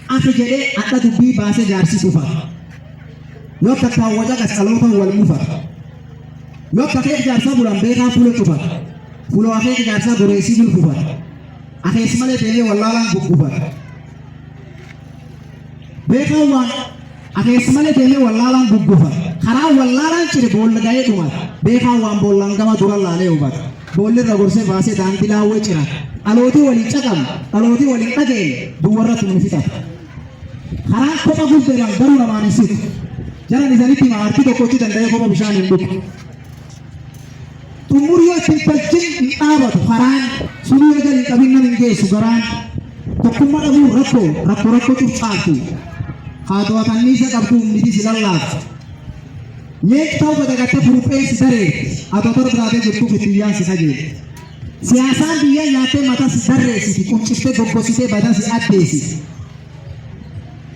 Akka jedhee akka dubbii baasee jaarsi dhufa. Yoo takka wajja qasqaloota wal mufa. Yoo takka jaarsa bulan beekaa fuula dhufa. Fuula waaqee jaarsa goreessii gurgufa. Akees malee deemee wallaalaan gurgufa. Beekaa waan akees malee deemee wallaalaan gurgufa. Karaa wallaalaan cire boolla ga'ee dhuma. Beekaa waan boollaan gama dura laalee hubata. Boolli irra gorsee baasee daandii laawwee cira. Dhalootii waliin caqamu, dhalootii waliin dhaga'e duwwarra tunu fixata. Karaan kopha guddeedhaan garuu namaan hin situ. Jaran isaanitti maartii tokkotti danda'ee kopha bishaan hin dhugu. Xummurii yoo ittiin tolchin hin dhaabatu karaan sunii yoo jalli qabinnan hin geessu garaan tokkummaa dhabuun rakkoo cufcaatu. Haatoo kanniisa qabdu humniti si lallaaftu. Nyeek ta'uu badagattee furupheessi daree atoo torba biraatee jirtuuf ittiyyaan si kajeelti. Siyaasaan biyya nyaattee mataa si darreessiti qunciftee goggositee badaa si addeessiti.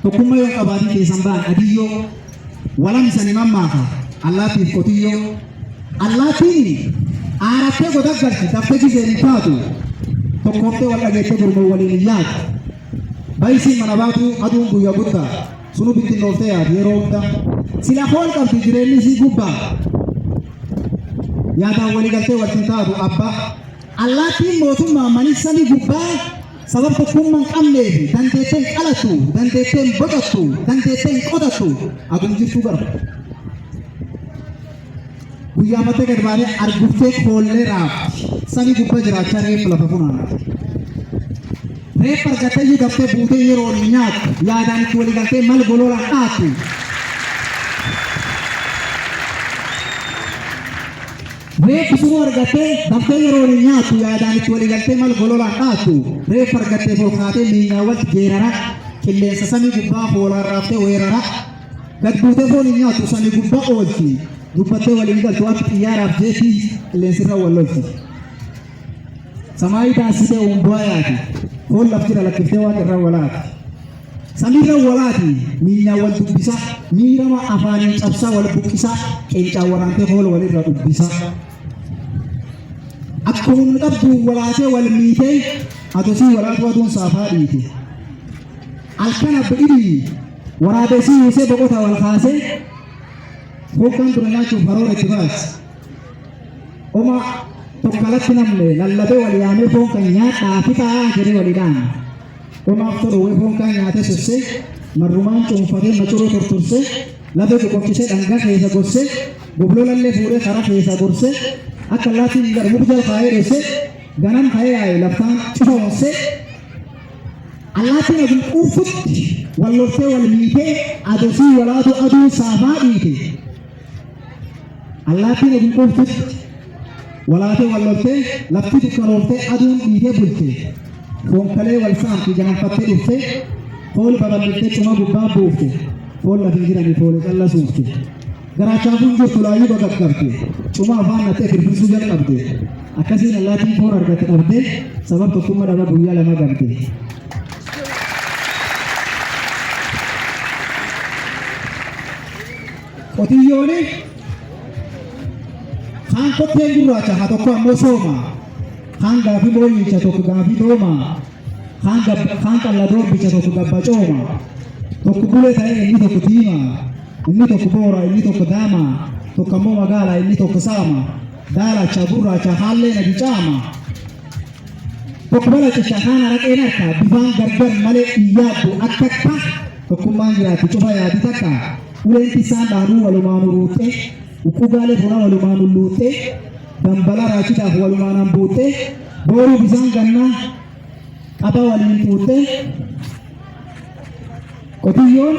Tokkummaa yoo qabaatii keessan ba'an adiyyoo walamsani mammaafa allaattiif qotiyyoo allaattiin aarattee godaggalti daftee giseen hin taatu tokkooftee wal dhageettee gurmuu waliin hin yaatu. Bayisiin mana baatu aduun guyyaa guddaa sunu bittinnooftee yaadu yeroo hunda sila foon qabdi jireenyi isii gubbaa yaadaan walii galtee waliin taatu abbaa. Allaattiin mootummaa manissanii gubbaa sabab tokkummaan qabneefi dandeetteen qalatu, dandeetteen boqottu, dandeetteen qotattu aduun jirtuu garba. Guyyaa mattee gad baatee arguftee koollee raafti sanii gubbaa jiraachaa reeffa lafa funaanati. Reeffa argattee iyyuu daftee buutee yeroo hin nyaattu yaadaan itti walii galtee mal goloolaan dhaattu. Reeffa sunuu argattee daftee yeroo hin nyaattu yaadaan itti walii galtee mal goloolaan dhaattu. Reeffa argattee folkaatee miinyaawwatti geerara qilleensa samii gubbaa hoolaan raaftee weerara. Gad buutee foon hin nyaattu samii gubbaa oolti. Dubbattee waliin galtu akka xiyyaaraaf jeetii qilleensirra wal lolti. Samaayii taasisee umbu'aa yaati. Foon laftira lakkiftee waan irra walaati. Samiirra walaati miinyaa wal dubbisa. Miirama afaaniin cabsaa wal buqqisa. Qeencaa waraantee fool walirra dubbisa. Akkuma humni qabduun walaatee wal miitee atosii walaatu aduun saafaa dhiite. Halkan abbiidhii waraabesii hiisee boqota wal kaasee hoogaan dura nyaachuuf haroora itti baasi. Oma tokkalatti namne lallabee wal yaamee foon kan nyaadhaa fixaa jedhee waliidhaan. Omaaf toluu foon kan nyaatee sossee marrumaan cuunfatee macoroo tortorsee lafee boqochisee dhangaa keessa gorsee gobloo lallee fuudhee karaa keessa gorsee akka allaattiin garmuk jala kaayee dheessee ganam kaayee yaa'ee laftaan cufa onsee allaattiin aduu quufutti wal loltee wal miitee adosii walaatu aduun saafaa dhiite. Allaattiin aduu quufutti walaatee wal loltee lafti dukkanooftee aduun dhiitee bulte. Foonkalee wal saamti ganamfattee dhuftee fool babal'attee cuma gubbaa buufte. Fool lafin jiranii foole calla suufte. Garaachaafuu jirtu laayyuu bagaggabde. Cuma afaan nattee firfirsuu jalqabde. Akkasiin allaattiin foon argatte dhabdee sabab tokkummaa dhaba guyyaa lama gamte. Qotiyyooni kaan kotteen gurraacha haa tokko ammoo sooma. Kaan gaafii booyicha tokko gaafii dooma. Kaan qalladoo bicha tokko gabba cooma. Tokko bulee ta'ee inni tokko diima. Inni tokko boora inni tokko daama. Tokko ammoo magaala inni tokko saama. Daalacha gurraacha haallee na bicaama. Tokko balacha kaan araqeen harka bifaan gargar malee iyyaaddu akka akka tokkummaan jiraatti cufa yaadi takka. Uleenti isaan dhaanuu walumaan uruuxee. Ukkugaalee funaa walumaan ulluuxee. Dambala raachitaaf walumaan buutee. Booruu bisaan gannaa qaba waliin tuutee. Qotiyyoon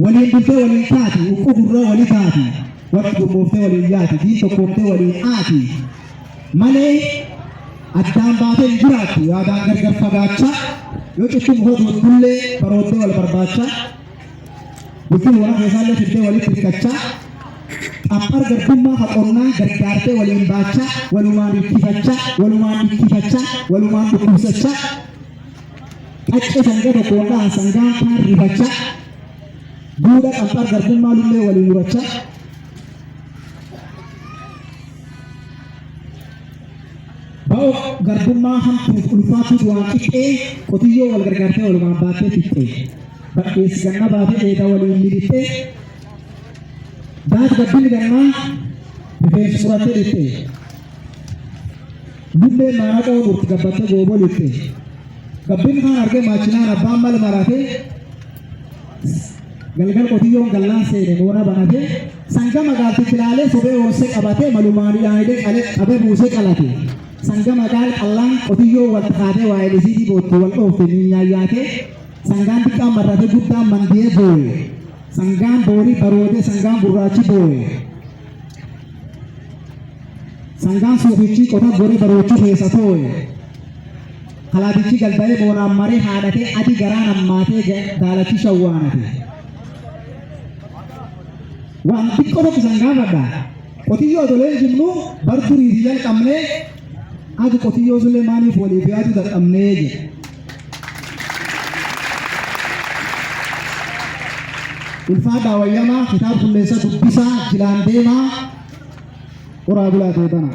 waliin bultee waliin taati. Uqqu gurraa walii taati. Waqti gummooftee waliin yaati. Diin tokkooftee waliin aati. Malee addaan baatee hin jiraattu yaadaan gargar fagaachaa. Yoo cittuu muka bullee baroottee wal barbaachaa. Bultiin warra keessaallee fiddee walitti hirkachaa. Ampar garbummaa haqonnaa gargaartee waliin baachaa. Walumaan dhikkifachaa. Walumaan dhukkubsachaa. Qaccee sangaa tokko waldaan sangaan kaan rifachaa. Duudha ampar garbummaa lullee waliin murachaa. ba'oo garbummaa hamtuuf ulfaatu waan qixxee qotiyyoo wal gargaartee walumaan baattee fixxee bakkeessi ganna baatee dheedaa waliin milittee daati gabbinni gannaa rifeensi murattee dhittee lullee maana qoo murti gabbattee gooboo littee gabbinni kaan argee maachinaan abbaan mala maraatee galgal qotiyyoon gallaan seene moona banatee sanga magaaltitti ilaalee sobee hoosee qabatee malumaan ilaanidee qabee buusee qalate sanga magaal qallaan qotiyyoo wal taatee waa elisiitii bootti wal dhoofte miinyaayyaatee sangaan xiqqaan marratee guddaan mandiyee booye sangaan boorii baroodee sangaan gurraachi booye sangaan suufichi qota gorii baroochuu keessa tooye kalaatichi galba'ee moonaan maree haadhatee adii garaan hammaatee daalachi shawwaanate waan xiqqoo tokko sangaa fadhaa qotiyyoo odoleen jimnu bar duriitii jalqabnee adu qotiyyoo sullee maaliif waliif yaadu dadhabnee jedhe ulfaadaa wayyamaa kitaaba qulleessa dubbisaa jilaan deemaa qoraa bulaa ta'e bana.